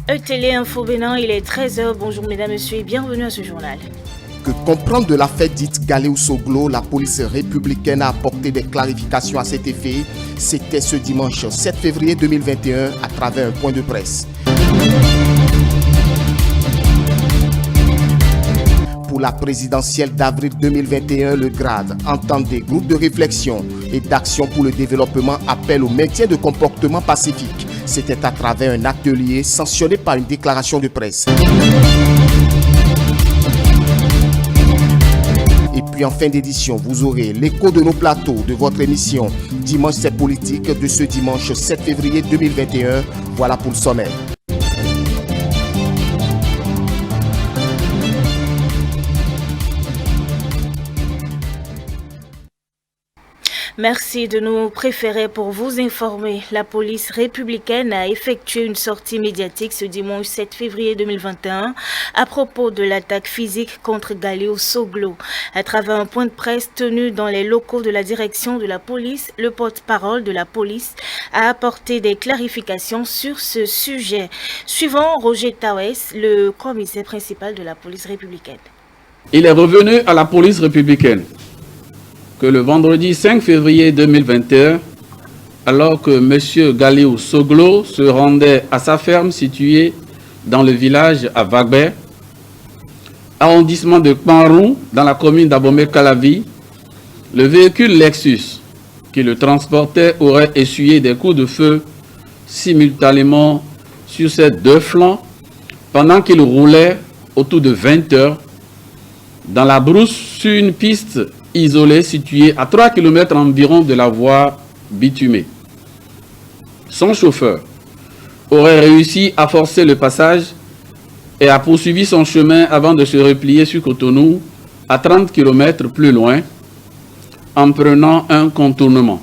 Télé Info Bénin, il est 13h. Bonjour mesdames, messieurs et bienvenue à ce journal. Que comprendre de l'affaire dite Galéou Soglo, la police républicaine a apporté des clarifications à cet effet. C'était ce dimanche 7 février 2021 à travers un point de presse. Pour la présidentielle d'avril 2021, le GRAD entend des groupes de réflexion et d'action pour le développement appellent au maintien de comportements pacifiques. C'était à travers un atelier sanctionné par une déclaration de presse. Et puis en fin d'édition, vous aurez l'écho de nos plateaux de votre émission Dimanche c'est politique de ce dimanche 7 février 2021. Voilà pour le sommaire. Merci de nous préférer pour vous informer. La police républicaine a effectué une sortie médiatique ce dimanche 7 février 2021 à propos de l'attaque physique contre Galéou Soglo. À travers un point de presse tenu dans les locaux de la direction de la police, le porte-parole de la police a apporté des clarifications sur ce sujet. Suivant Roger Tawes, le commissaire principal de la police républicaine. Il est revenu à la police républicaine que le vendredi 5 février 2021, alors que M. Galéou Soglo se rendait à sa ferme située dans le village à Vagbert, arrondissement de Kpanrou, dans la commune d'Abomey-Calavi, le véhicule Lexus qui le transportait aurait essuyé des coups de feu simultanément sur ses deux flancs pendant qu'il roulait autour de 20 heures dans la brousse sur une piste isolé situé à 3 km environ de la voie bitumée. Son chauffeur aurait réussi à forcer le passage et a poursuivi son chemin avant de se replier sur Cotonou à 30 km plus loin en prenant un contournement.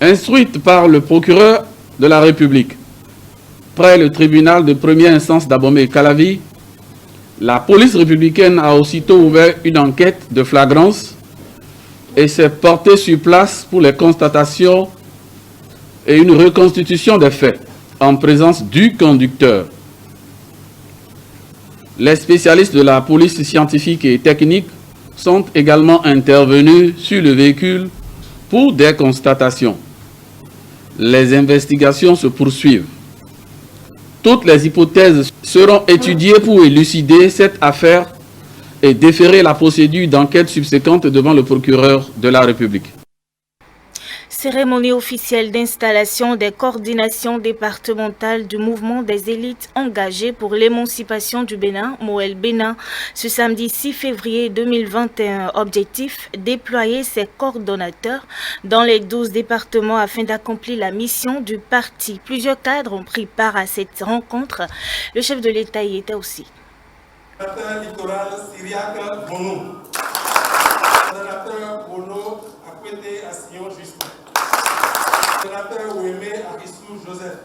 Instruite par le procureur de la République près le tribunal de première instance d'Abomey-Calavi, la police républicaine a aussitôt ouvert une enquête de flagrance et s'est portée sur place pour les constatations et une reconstitution des faits en présence du conducteur. Les spécialistes de la police scientifique et technique sont également intervenus sur le véhicule pour des constatations. Les investigations se poursuivent. Toutes les hypothèses seront étudiées pour élucider cette affaire et déférer la procédure d'enquête subséquente devant le procureur de la République. Cérémonie officielle d'installation des coordinations départementales du mouvement des élites engagées pour l'émancipation du Bénin, Moël Bénin, ce samedi 6 février 2021. Objectif, déployer ses coordonnateurs dans les 12 départements afin d'accomplir la mission du parti. Plusieurs cadres ont pris part à cette rencontre. Le chef de l'État y était aussi. Sénateur littoral Syriac Bono. Sénateur Bono Akwete Assignon Justin. Sénateur Ouémé Arissou Joseph.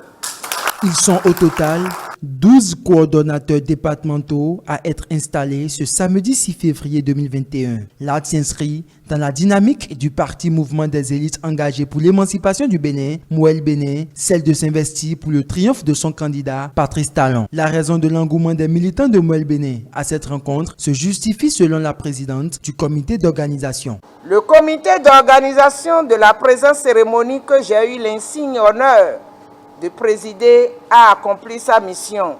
Ils sont au total 12 coordonnateurs départementaux à être installés ce samedi 6 février 2021. L'acte s'inscrit dans la dynamique du parti Mouvement des élites engagé pour l'émancipation du Bénin, Moël Bénin, celle de s'investir pour le triomphe de son candidat, Patrice Talon. La raison de l'engouement des militants de Moël Bénin à cette rencontre se justifie selon la présidente du comité d'organisation. Le comité d'organisation de la présente cérémonie que j'ai eu l'insigne honneur de présider a accompli sa mission,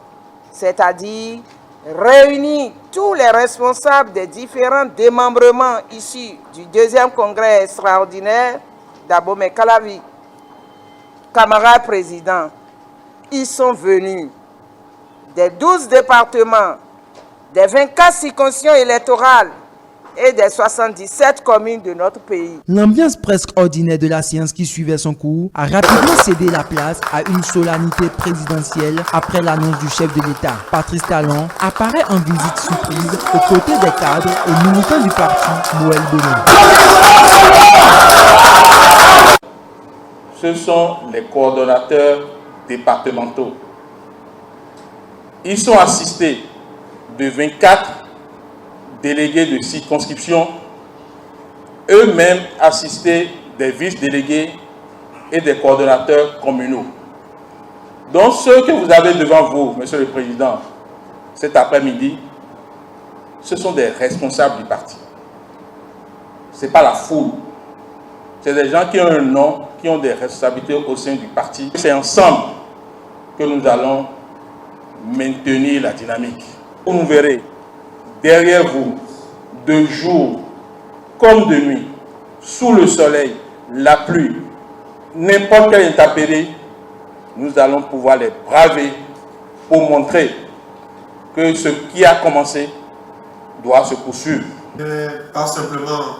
c'est-à-dire réunir tous les responsables des différents démembrements issus du deuxième congrès extraordinaire d'Abomey-Calavi. Camarades présidents, ils sont venus des 12 départements, des 24 circonscriptions électorales et des 77 communes de notre pays. L'ambiance presque ordinaire de la séance qui suivait son cours a rapidement cédé la place à une solennité présidentielle après l'annonce du chef de l'État. Patrice Talon apparaît en visite surprise aux côtés des cadres et militants du parti Moël Bénin. Ce sont les coordonnateurs départementaux. Ils sont assistés de 24 délégués de circonscription, eux-mêmes assistés des vice-délégués et des coordonnateurs communaux. Donc ceux que vous avez devant vous, Monsieur le Président, cet après-midi, ce sont des responsables du parti. Ce n'est pas la foule. C'est des gens qui ont un nom, qui ont des responsabilités au sein du parti. C'est ensemble que nous allons maintenir la dynamique. Vous verrez, derrière vous, de jour comme de nuit, sous le soleil, la pluie, n'importe quelle intempérie, nous allons pouvoir les braver pour montrer que ce qui a commencé doit se poursuivre. Pas simplement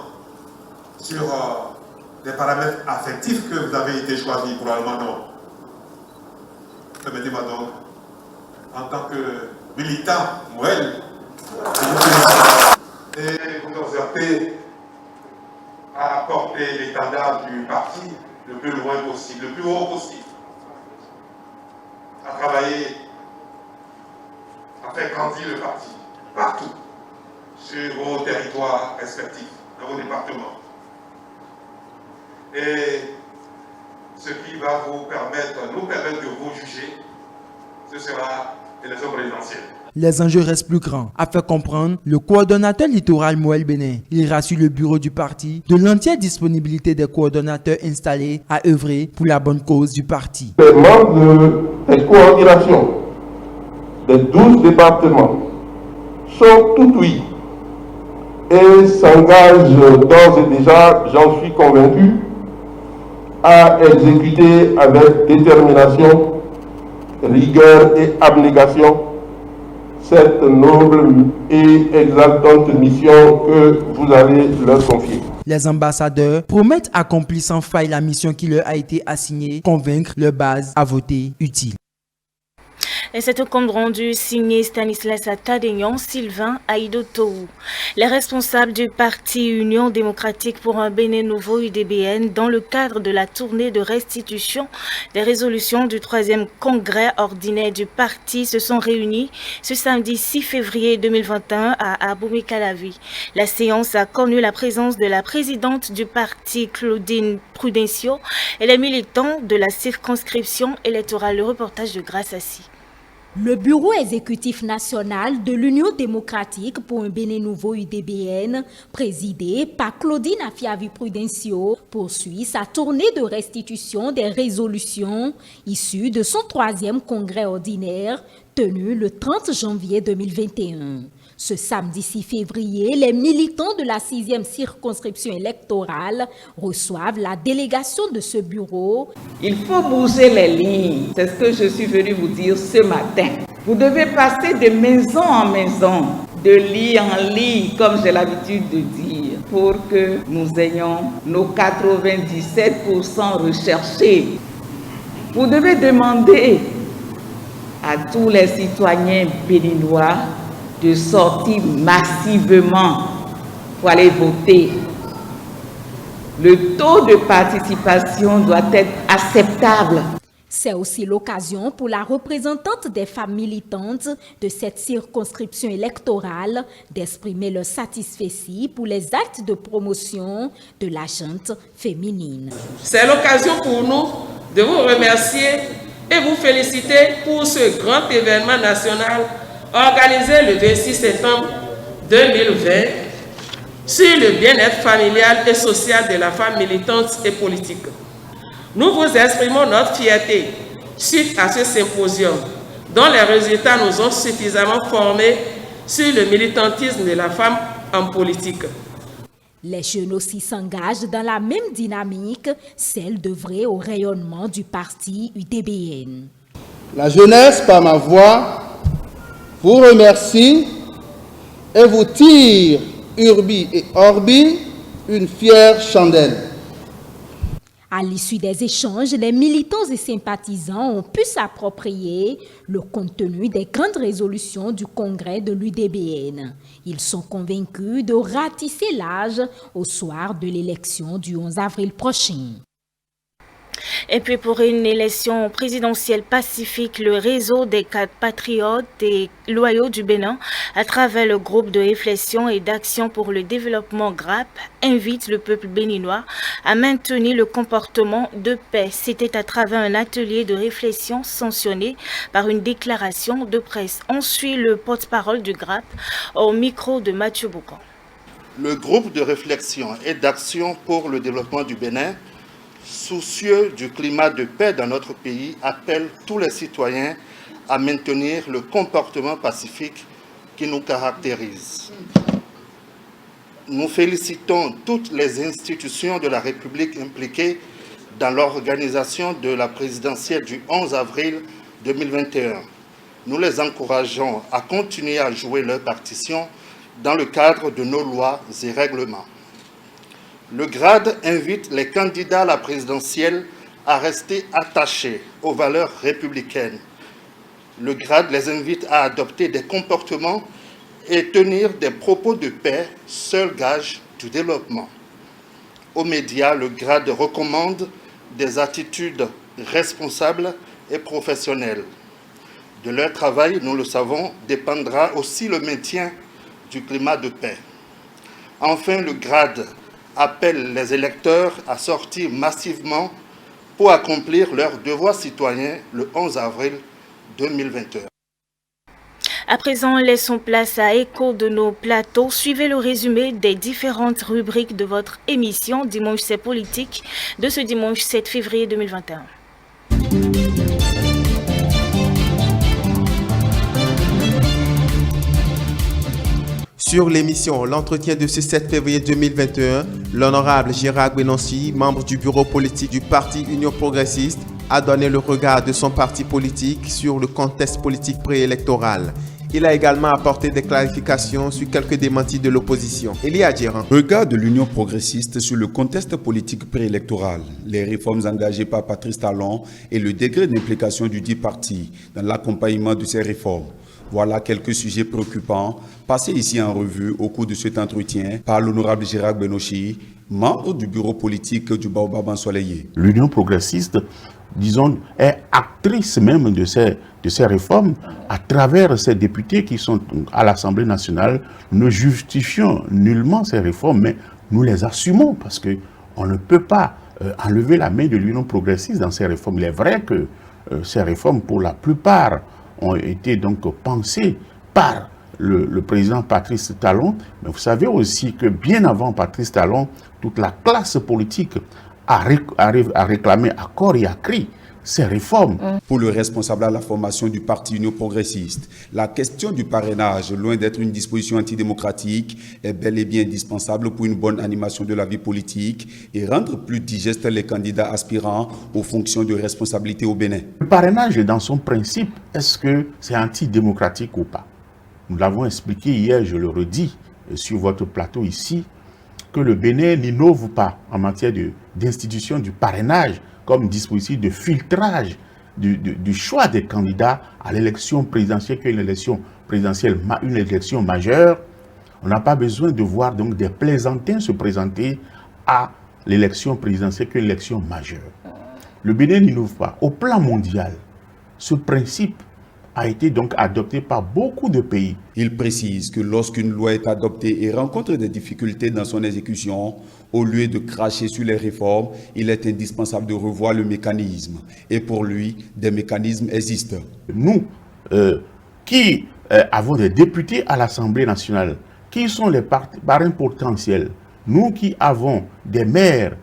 sur des paramètres affectifs que vous avez été choisis, probablement non. Permettez-moi donc, en tant que militant, Moël, et vous exhorter à porter l'étendard du parti le plus loin possible, le plus haut possible, à travailler, à faire grandir le parti, partout, sur vos territoires respectifs, dans vos départements. Et ce qui va nous permettre de vous juger, ce sera l'élection présidentielle. Les enjeux restent plus grands. À faire comprendre, le coordonnateur littoral Moël Bénin, il rassure le bureau du parti de l'entière disponibilité des coordonnateurs installés à œuvrer pour la bonne cause du parti. Les membres de cette coordination des 12 départements sont tout oui et s'engagent d'ores et déjà, j'en suis convaincu, à exécuter avec détermination, rigueur et abnégation cette noble et exaltante mission que vous allez leur confier. Les ambassadeurs promettent accomplir sans faille la mission qui leur a été assignée, convaincre leur base à voter utile. Et c'est un compte rendu signé Stanislas Tadegnan, Sylvain Aïdotou. Les responsables du parti Union démocratique pour un Bénin nouveau UDBN, dans le cadre de la tournée de restitution des résolutions du 3e congrès ordinaire du parti, se sont réunis ce samedi 6 février 2021 à Abomey-Calavi. La séance a connu la présence de la présidente du parti, Claudine Prudencio, et les militants de la circonscription électorale. Le reportage de Grace Assis. Le bureau exécutif national de l'Union démocratique pour un Bénin nouveau UDBN, présidé par Claudine Afiavi Prudencio, poursuit sa tournée de restitution des résolutions issues de son 3e congrès ordinaire tenu le 30 janvier 2021. Ce samedi 6 février, les militants de la 6e circonscription électorale reçoivent la délégation de ce bureau. Il faut bouger les lignes, c'est ce que je suis venu vous dire ce matin. Vous devez passer de maison en maison, de lit en lit, comme j'ai l'habitude de dire, pour que nous ayons nos 97% recherchés. Vous devez demander à tous les citoyens béninois de sortir massivement pour aller voter. Le taux de participation doit être acceptable. C'est aussi l'occasion pour la représentante des femmes militantes de cette circonscription électorale d'exprimer leur satisfaction pour les actes de promotion de la gente féminine. C'est l'occasion pour nous de vous remercier et vous féliciter pour ce grand événement national organisé le 26 septembre 2020 sur le bien-être familial et social de la femme militante et politique. Nous vous exprimons notre fierté suite à ce symposium, dont les résultats nous ont suffisamment formés sur le militantisme de la femme en politique. Les jeunes aussi s'engagent dans la même dynamique, celle d'œuvrer au rayonnement du parti UDBN. La jeunesse, par ma voix, vous remercie et vous tire, urbi et orbi, une fière chandelle. À l'issue des échanges, les militants et sympathisants ont pu s'approprier le contenu des grandes résolutions du congrès de l'UDBN. Ils sont convaincus de ratisser l'âge au soir de l'élection du 11 avril prochain. Et puis pour une élection présidentielle pacifique, le réseau des 4 patriotes et loyaux du Bénin, à travers le groupe de réflexion et d'action pour le développement GRAP, invite le peuple béninois à maintenir le comportement de paix. C'était à travers un atelier de réflexion sanctionné par une déclaration de presse. On suit le porte-parole du GRAP au micro de Mathieu Boucan. Le groupe de réflexion et d'action pour le développement du Bénin, soucieux du climat de paix dans notre pays, appelle tous les citoyens à maintenir le comportement pacifique qui nous caractérise. Nous félicitons toutes les institutions de la République impliquées dans l'organisation de la présidentielle du 11 avril 2021. Nous les encourageons à continuer à jouer leur partition dans le cadre de nos lois et règlements. Le GRAD invite les candidats à la présidentielle à rester attachés aux valeurs républicaines. Le GRAD les invite à adopter des comportements et tenir des propos de paix, seul gage du développement. Aux médias, le GRAD recommande des attitudes responsables et professionnelles. De leur travail, nous le savons, dépendra aussi le maintien du climat de paix. Enfin, le GRAD appelle les électeurs à sortir massivement pour accomplir leurs devoirs citoyens le 11 avril 2021. À présent, laissons place à Écho de nos plateaux. Suivez le résumé des différentes rubriques de votre émission Dimanche c'est politique de ce dimanche 7 février 2021. Sur l'émission L'entretien de ce 7 février 2021, l'honorable Gérard Benonci, membre du bureau politique du parti Union progressiste, a donné le regard de son parti politique sur le contexte politique préélectoral. Il a également apporté des clarifications sur quelques démentis de l'opposition. Elia Djeran. Regard de l'Union progressiste sur le contexte politique préélectoral, les réformes engagées par Patrice Talon et le degré d'implication du dit parti dans l'accompagnement de ces réformes. Voilà quelques sujets préoccupants passés ici en revue au cours de cet entretien par l'honorable Gérard Benonci, membre du bureau politique du Baobab ensoleillé. L'Union progressiste, disons, est actrice même de ces réformes à travers ces députés qui sont à l'Assemblée nationale. Nous ne justifions nullement ces réformes, mais nous les assumons parce qu'on ne peut pas enlever la main de l'Union progressiste dans ces réformes. Il est vrai que ces réformes, pour la plupart, ont été donc pensées par le président Patrice Talon, mais vous savez aussi que bien avant Patrice Talon, toute la classe politique arrive à réclamer à corps et à cri ces réformes. Pour le responsable à la formation du parti Union progressiste, la question du parrainage, loin d'être une disposition antidémocratique, est bel et bien indispensable pour une bonne animation de la vie politique et rendre plus digestes les candidats aspirants aux fonctions de responsabilité au Bénin. Le parrainage, dans son principe, est-ce que c'est antidémocratique ou pas? Nous l'avons expliqué hier, je le redis, sur votre plateau ici, que le Bénin n'innove pas en matière d'institution du parrainage comme dispositif de filtrage du choix des candidats à l'élection présidentielle, qui est une élection présidentielle, une élection majeure. On n'a pas besoin de voir donc des plaisantins se présenter à l'élection présidentielle, qui est une élection majeure. Le Bénin n'innove pas. Au plan mondial, ce principe a été donc adopté par beaucoup de pays. Il précise que lorsqu'une loi est adoptée et rencontre des difficultés dans son exécution, au lieu de cracher sur les réformes, il est indispensable de revoir le mécanisme. Et pour lui, des mécanismes existent. Nous, qui avons des députés à l'Assemblée nationale, qui sont les parrains potentiels, nous qui avons des maires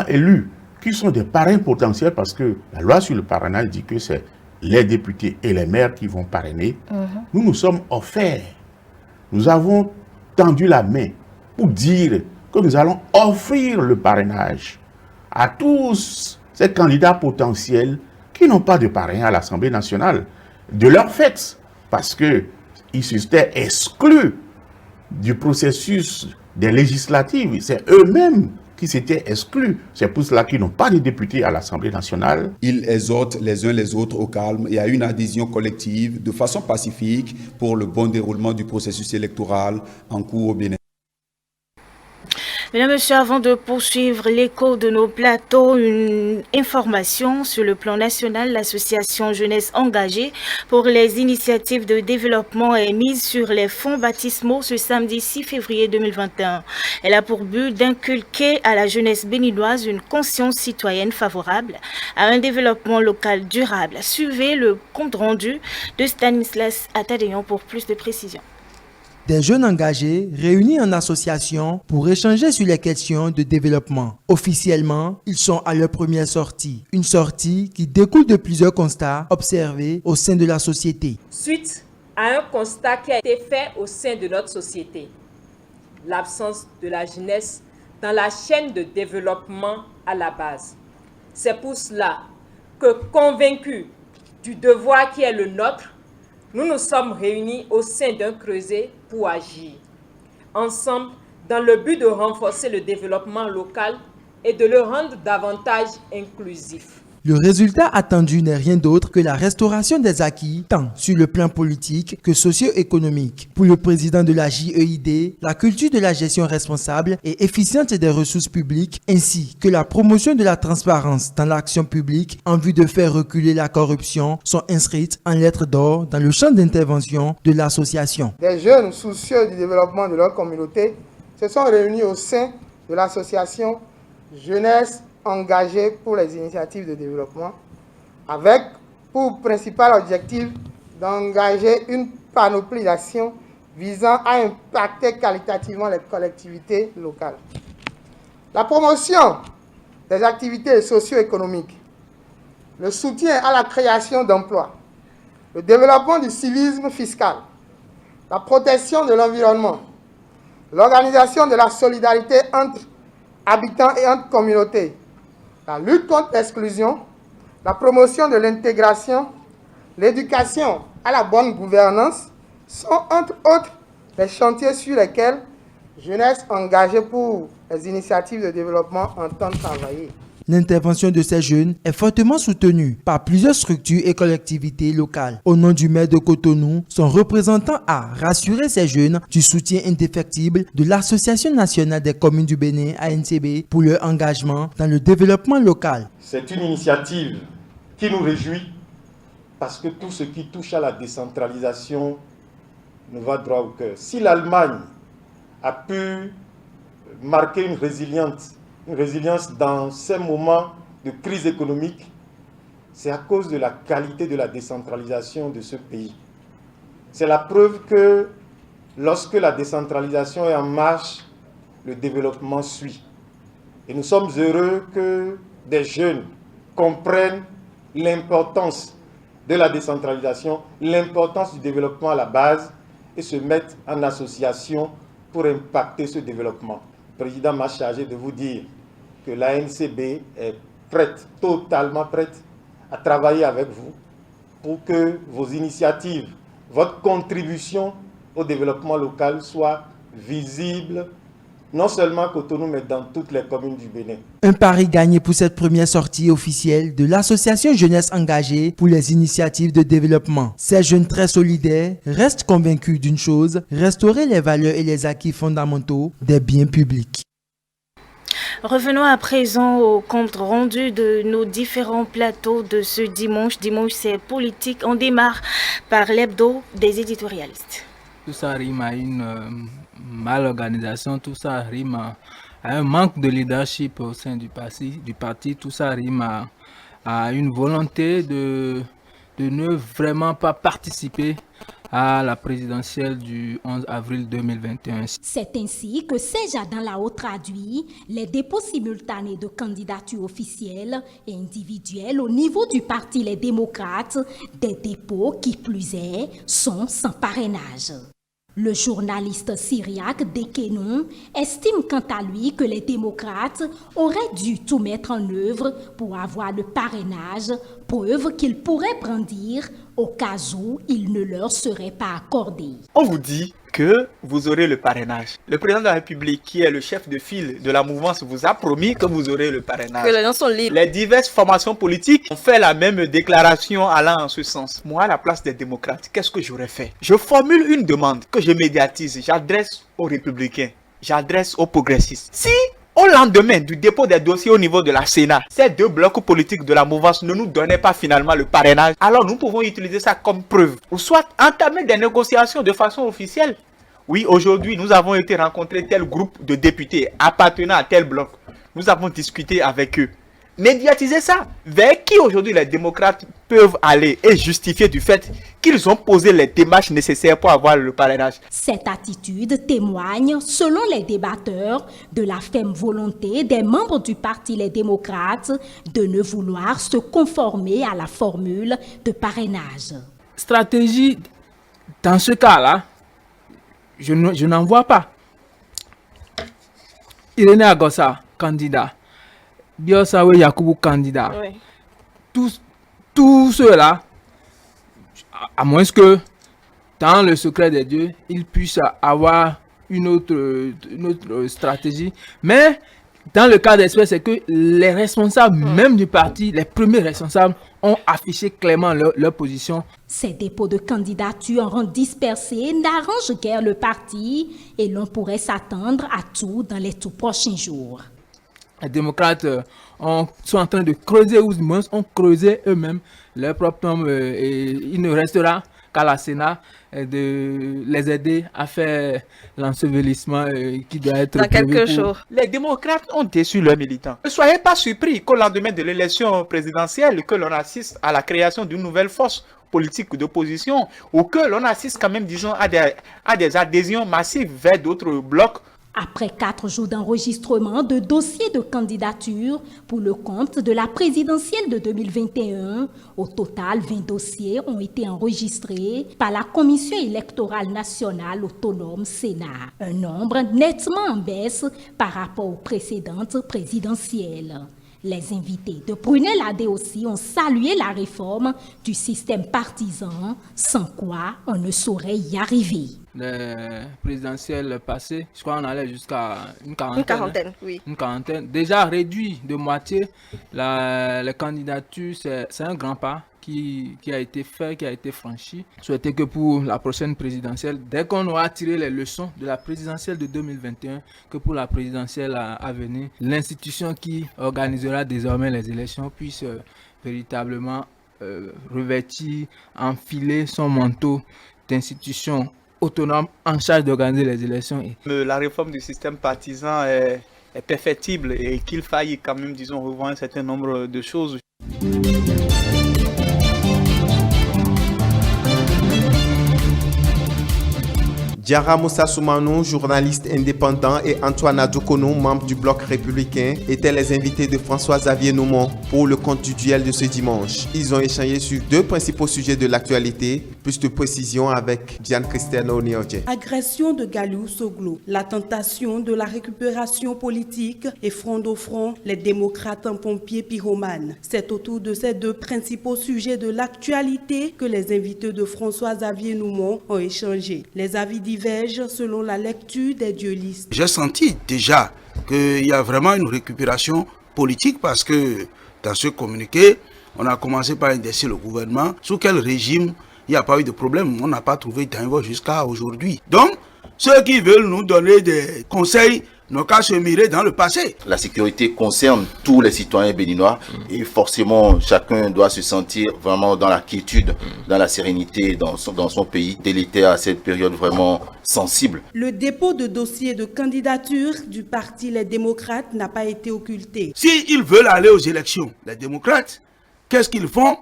élus, qui sont des parrains potentiels, parce que la loi sur le parrainage dit que c'est les députés et les maires qui vont parrainer, nous nous sommes offerts. Nous avons tendu la main pour dire que nous allons offrir le parrainage à tous ces candidats potentiels qui n'ont pas de parrain à l'Assemblée nationale, de leur fait, parce qu'ils s'étaient exclus du processus des législatives. C'est eux-mêmes qui s'étaient exclus. C'est pour cela qu'ils n'ont pas de députés à l'Assemblée nationale. Ils exhortent les uns les autres au calme et à une adhésion collective de façon pacifique pour le bon déroulement du processus électoral en cours au Bénin. Mesdames et messieurs, avant de poursuivre l'écho de nos plateaux, une information sur le plan national. L'association Jeunesse Engagée pour les initiatives de développement est mise sur les fonds baptismaux ce samedi 6 février 2021. Elle a pour but d'inculquer à la jeunesse béninoise une conscience citoyenne favorable à un développement local durable. Suivez le compte rendu de Stanislas Atadeyon pour plus de précisions. Des jeunes engagés réunis en association pour échanger sur les questions de développement. Officiellement, ils sont à leur première sortie. Une sortie qui découle de plusieurs constats observés au sein de la société. Suite à un constat qui a été fait au sein de notre société, l'absence de la jeunesse dans la chaîne de développement à la base. C'est pour cela que, convaincus du devoir qui est le nôtre, nous nous sommes réunis au sein d'un creuset pour agir ensemble dans le but de renforcer le développement local et de le rendre davantage inclusif. Le résultat attendu n'est rien d'autre que la restauration des acquis, tant sur le plan politique que socio-économique. Pour le président de la JEID, la culture de la gestion responsable et efficiente des ressources publiques, ainsi que la promotion de la transparence dans l'action publique en vue de faire reculer la corruption, sont inscrites en lettres d'or dans le champ d'intervention de l'association. Des jeunes soucieux du développement de leur communauté se sont réunis au sein de l'association Jeunesse Engagée pour les initiatives de développement, avec pour principal objectif d'engager une panoplie d'actions visant à impacter qualitativement les collectivités locales. La promotion des activités socio-économiques, le soutien à la création d'emplois, le développement du civisme fiscal, la protection de l'environnement, l'organisation de la solidarité entre habitants et entre communautés, la lutte contre l'exclusion, la promotion de l'intégration, l'éducation à la bonne gouvernance sont entre autres les chantiers sur lesquels Jeunesse Engagée pour les initiatives de développement entend travailler. L'intervention de ces jeunes est fortement soutenue par plusieurs structures et collectivités locales. Au nom du maire de Cotonou, son représentant a rassuré ces jeunes du soutien indéfectible de l'Association nationale des communes du Bénin, ANCB, pour leur engagement dans le développement local. C'est une initiative qui nous réjouit parce que tout ce qui touche à la décentralisation nous va droit au cœur. Si l'Allemagne a pu marquer une résilience dans ces moments de crise économique, c'est à cause de la qualité de la décentralisation de ce pays. C'est la preuve que lorsque la décentralisation est en marche, le développement suit. Et nous sommes heureux que des jeunes comprennent l'importance de la décentralisation, l'importance du développement à la base et se mettent en association pour impacter ce développement. Le président m'a chargé de vous dire que l'ANCB est prête, totalement prête, à travailler avec vous pour que vos initiatives, votre contribution au développement local soit visible, non seulement à Cotonou, mais dans toutes les communes du Bénin. Un pari gagné pour cette première sortie officielle de l'association Jeunesse Engagée pour les initiatives de développement. Ces jeunes très solidaires restent convaincus d'une chose, restaurer les valeurs et les acquis fondamentaux des biens publics. Revenons à présent au compte rendu de nos différents plateaux de ce dimanche. Dimanche, c'est politique. On démarre par l'hebdo des éditorialistes. Tout ça rime à une malorganisation, tout ça rime à un manque de leadership au sein du parti, tout ça rime à une volonté de ne vraiment pas participer à la présidentielle du 11 avril 2021. C'est ainsi que Seja dans la haute traduit les dépôts simultanés de candidatures officielles et individuelles au niveau du parti Les Démocrates, des dépôts qui plus est sont sans parrainage. Le journaliste syriaque Dekenon estime quant à lui que les démocrates auraient dû tout mettre en œuvre pour avoir le parrainage, preuve qu'ils pourraient brandir au cas où il ne leur serait pas accordé. On vous dit que vous aurez le parrainage. Le président de la République, qui est le chef de file de la mouvance, vous a promis que vous aurez le parrainage. Que les gens sont libres. Les diverses formations politiques ont fait la même déclaration allant en ce sens. Moi, à la place des démocrates, qu'est-ce que j'aurais fait? Je formule une demande que je médiatise, j'adresse aux républicains. j'adresse aux progressistes. Si au lendemain du dépôt des dossiers au niveau de la Sénat, ces deux blocs politiques de la mouvance ne nous donnaient pas finalement le parrainage, alors nous pouvons utiliser ça comme preuve, ou soit entamer des négociations de façon officielle. Oui, aujourd'hui, nous avons été rencontrer tel groupe de députés appartenant à tel bloc. Nous avons discuté avec eux. Médiatiser ça. Vers qui aujourd'hui les démocrates peuvent aller et justifier du fait qu'ils ont posé les démarches nécessaires pour avoir le parrainage. Cette attitude témoigne, selon les débatteurs, de la ferme volonté des membres du Parti Les Démocrates de ne vouloir se conformer à la formule de parrainage. Stratégie, dans ce cas-là, je n'en vois pas. Irénée Agossa, candidat. Biosawe Yakubu, candidat. Oui. Tous ceux-là, à moins que, dans le secret des dieux, ils puissent avoir une autre stratégie. Mais, dans le cas d'espèce, c'est que les responsables, même du parti, les premiers responsables, ont affiché clairement leur position. Ces dépôts de candidature en rang dispersé n'arrangent guère le parti et l'on pourrait s'attendre à tout dans les tout prochains jours. Les démocrates sont en train de creuser, ou du moins ont creusé eux-mêmes leur propre tombe, et il ne restera qu'à la Sénat de les aider à faire l'ensevelissement qui doit être dans quelques jours. Les démocrates ont déçu leurs militants. Ne soyez pas surpris qu'au lendemain de l'élection présidentielle, que l'on assiste à la création d'une nouvelle force politique d'opposition, ou que l'on assiste quand même, disons, à des adhésions massives vers d'autres blocs. Après 4 jours d'enregistrement de dossiers de candidature pour le compte de la présidentielle de 2021, au total, 20 dossiers ont été enregistrés par la Commission électorale nationale autonome Sénat, un nombre nettement en baisse par rapport aux précédentes présidentielles. Les invités de Prunelle AD aussi ont salué la réforme du système partisan, sans quoi on ne saurait y arriver. Les présidentielles passées, je crois qu'on allait jusqu'à une quarantaine. Une quarantaine, oui. Une quarantaine. Déjà réduit de moitié, les candidatures, c'est un grand pas qui a été fait, qui a été franchi. Je souhaitais que pour la prochaine présidentielle, dès qu'on aura tiré les leçons de la présidentielle de 2021, que pour la présidentielle à venir, l'institution qui organisera désormais les élections puisse véritablement revêtir, enfiler son manteau d'institution autonome en charge d'organiser les élections. La réforme du système partisan est perfectible et qu'il faille quand même, disons, revoir un certain nombre de choses. Diarra Moussa Soumanou, journaliste indépendant, et Antoine Adoukonou, membre du Bloc républicain, étaient les invités de François-Xavier Noumon pour le compte du duel de ce dimanche. Ils ont échangé sur 2 principaux sujets de l'actualité. Plus de précisions avec Diane Christiane Oniodje. Agression de Galiou Soglo, la tentation de la récupération politique et front au front, les démocrates en pompiers pyromanes. C'est autour de ces 2 principaux sujets de l'actualité que les invités de François-Xavier Noumon ont échangé. Les avis divergent selon la lecture des duellistes. J'ai senti déjà qu'il y a vraiment une récupération politique parce que dans ce communiqué, on a commencé par indexer le gouvernement. Sous quel régime il n'y a pas eu de problème? On n'a pas trouvé d'invoi jusqu'à aujourd'hui. Donc, ceux qui veulent nous donner des conseils n'ont qu'à se mirer dans le passé. La sécurité concerne tous les citoyens béninois et forcément chacun doit se sentir vraiment dans la quiétude, dans la sérénité dans son pays, délétère à cette période vraiment sensible. Le dépôt de dossier de candidature du Parti Les Démocrates n'a pas été occulté. S'ils veulent aller aux élections, les démocrates, qu'est-ce qu'ils font?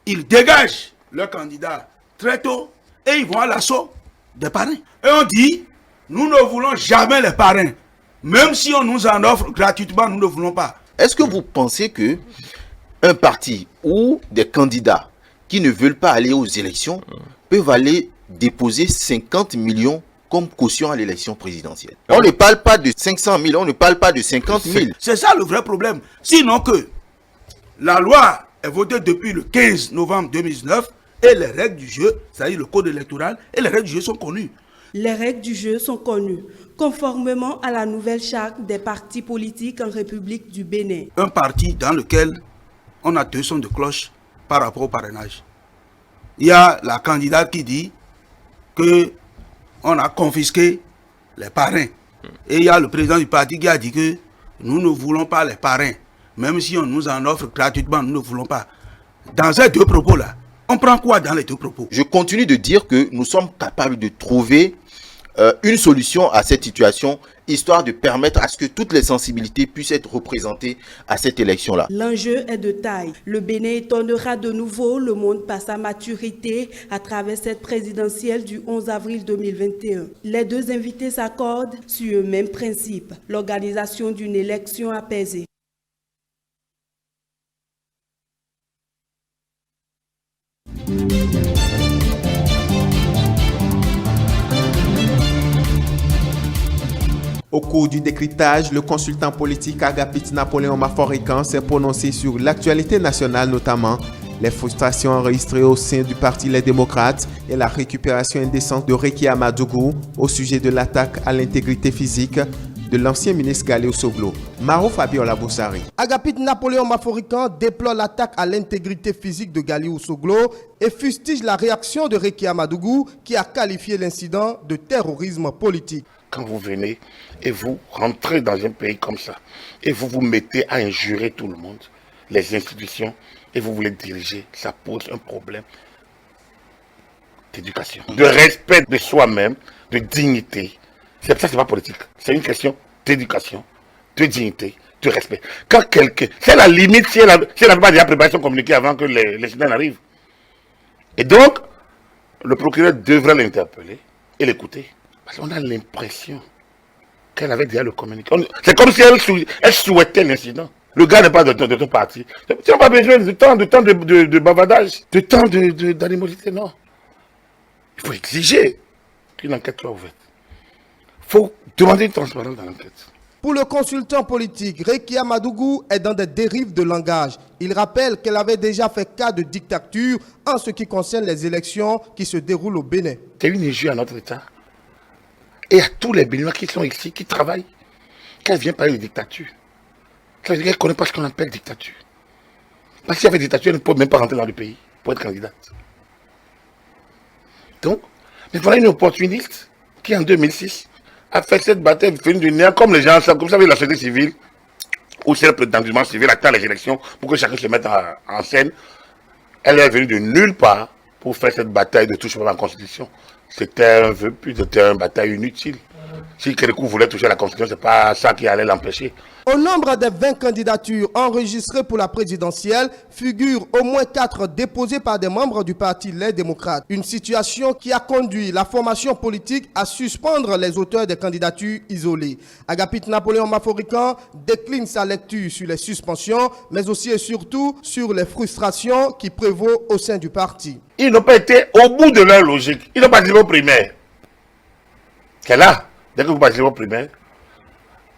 Ils dégagent leur candidat très tôt et ils vont à l'assaut des parrains. Et on dit, nous ne voulons jamais les parrains. Même si on nous en offre gratuitement, nous ne voulons pas. Est-ce que vous pensez que un parti ou des candidats qui ne veulent pas aller aux élections peuvent aller déposer 50 millions comme caution à l'élection présidentielle? On ne parle pas de 500 000, on ne parle pas de 50 000. C'est ça le vrai problème. Sinon que la loi est votée depuis le 15 novembre 2019 et les règles du jeu, c'est-à-dire le code électoral, et les règles du jeu sont connues. Les règles du jeu sont connues, conformément à la nouvelle charte des partis politiques en République du Bénin. Un parti dans lequel on a 2 sons de cloche par rapport au parrainage. Il y a la candidate qui dit qu'on a confisqué les parrains. Et il y a le président du parti qui a dit que nous ne voulons pas les parrains. Même si on nous en offre gratuitement, nous ne voulons pas. Dans ces deux propos-là, on prend quoi dans les deux propos? Je continue de dire que nous sommes capables de trouver une solution à cette situation, histoire de permettre à ce que toutes les sensibilités puissent être représentées à cette élection-là. L'enjeu est de taille. Le Bénin étonnera de nouveau le monde par sa maturité à travers cette présidentielle du 11 avril 2021. Les deux invités s'accordent sur le même principe, l'organisation d'une élection apaisée. Au cours du décryptage, le consultant politique Agapit Napoléon Maforican s'est prononcé sur l'actualité nationale, notamment les frustrations enregistrées au sein du Parti Les Démocrates et la récupération indécente de Rekia Amadougou au sujet de l'attaque à l'intégrité physique de l'ancien ministre Galéo Soglo. Maro Fabiola Boussari. Agapit Napoléon Maforican déplore l'attaque à l'intégrité physique de Galéo Soglo et fustige la réaction de Rekia Amadougou qui a qualifié l'incident de terrorisme politique. Quand vous venez et vous rentrez dans un pays comme ça, et vous vous mettez à injurer tout le monde, les institutions, et vous voulez diriger, ça pose un problème d'éducation, de respect de soi-même, de dignité. Ça, c'est pas politique. C'est une question d'éducation, de dignité, de respect. Quand quelqu'un, c'est la limite si elle n'avait pas déjà préparé son communiqué avant que les citoyens arrivent. Et donc, le procureur devrait l'interpeller et l'écouter. Parce qu'on a l'impression qu'elle avait déjà le communiqué. C'est comme si elle souhaitait l'incident. Le gars n'est pas de ton parti. Tu n'as pas besoin de temps de bavardage, de temps d'animosité, non. Il faut exiger qu'une enquête soit ouverte. Il faut demander une transparence dans l'enquête. Pour le consultant politique, Rekia Amadougou est dans des dérives de langage. Il rappelle qu'elle avait déjà fait cas de dictature en ce qui concerne les élections qui se déroulent au Bénin. C'est une injure à notre État. Et à tous les Béninois qui sont ici, qui travaillent, quand elle vient parler de dictature, ça veut dire qu'elle ne connaît pas ce qu'on appelle dictature. Parce qu'il y avait dictature, elle ne peut même pas rentrer dans le pays pour être candidate. Donc, mais voilà une opportuniste qui, en 2006, a fait cette bataille venue du néant, comme les gens savent, comme vous savez, la société civile, ou c'est le prétendument civil, attend les élections pour que chacun se mette en scène. Elle est venue de nulle part pour faire cette bataille de touche à la Constitution. C'était un vœu, puis c'était une bataille inutile. Si quelqu'un voulait toucher à la Constitution, ce n'est pas ça qui allait l'empêcher. Au nombre des 20 candidatures enregistrées pour la présidentielle, figurent au moins 4 déposées par des membres du Parti Les Démocrates. Une situation qui a conduit la formation politique à suspendre les auteurs des candidatures isolées. Agapit Napoléon Maforican décline sa lecture sur les suspensions, mais aussi et surtout sur les frustrations qui prévaut au sein du parti. Ils n'ont pas été au bout de leur logique. Ils n'ont pas participé au primaire. C'est là, dès que vous participez au primaire,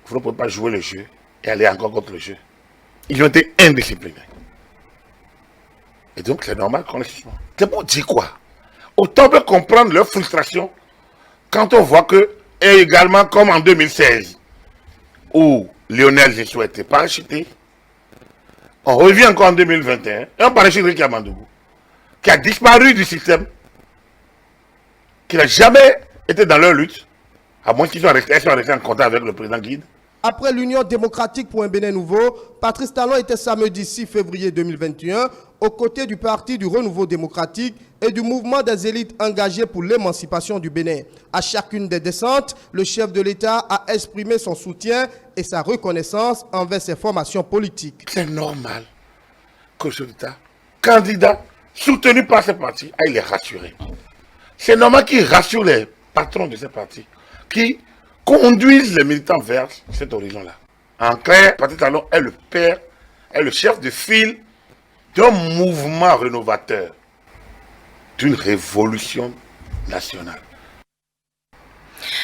vous ne pouvez pas jouer le jeu et aller encore contre le jeu. Ils ont été indisciplinés. Et donc c'est normal qu'on les suspende. C'est pour dire quoi? Autant on peut comprendre leur frustration quand on voit que, et également comme en 2016, où Lionel Zissou a été parachuté, on revient encore en 2021, et on parachute Rekia Amadougou, qui a disparu du système, qui n'a jamais été dans leur lutte, à moins qu'ils soient restés en contact avec le président Guide. Après l'Union démocratique pour un Bénin nouveau, Patrice Talon était samedi 6 février 2021 aux côtés du Parti du Renouveau démocratique et du mouvement des élites engagées pour l'émancipation du Bénin. À chacune des descentes, le chef de l'État a exprimé son soutien et sa reconnaissance envers ses formations politiques. C'est normal que le chef d'État, candidat, soutenu par ces partis, aille les rassurer. C'est normal qu'il rassure les patrons de ces partis, qui conduisent les militants vers cet horizon-là. En clair, Patrice Talon est le père, est le chef de file d'un mouvement rénovateur, d'une révolution nationale.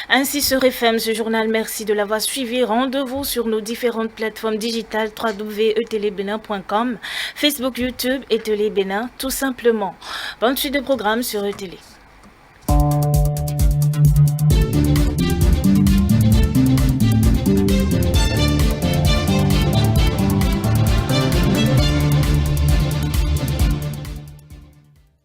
Ainsi se referme ce journal. Merci de l'avoir suivi. Rendez-vous sur nos différentes plateformes digitales www.etelebénin.com, Facebook, YouTube et Télé Bénin, tout simplement. Bonne suite de programmes sur ETélé.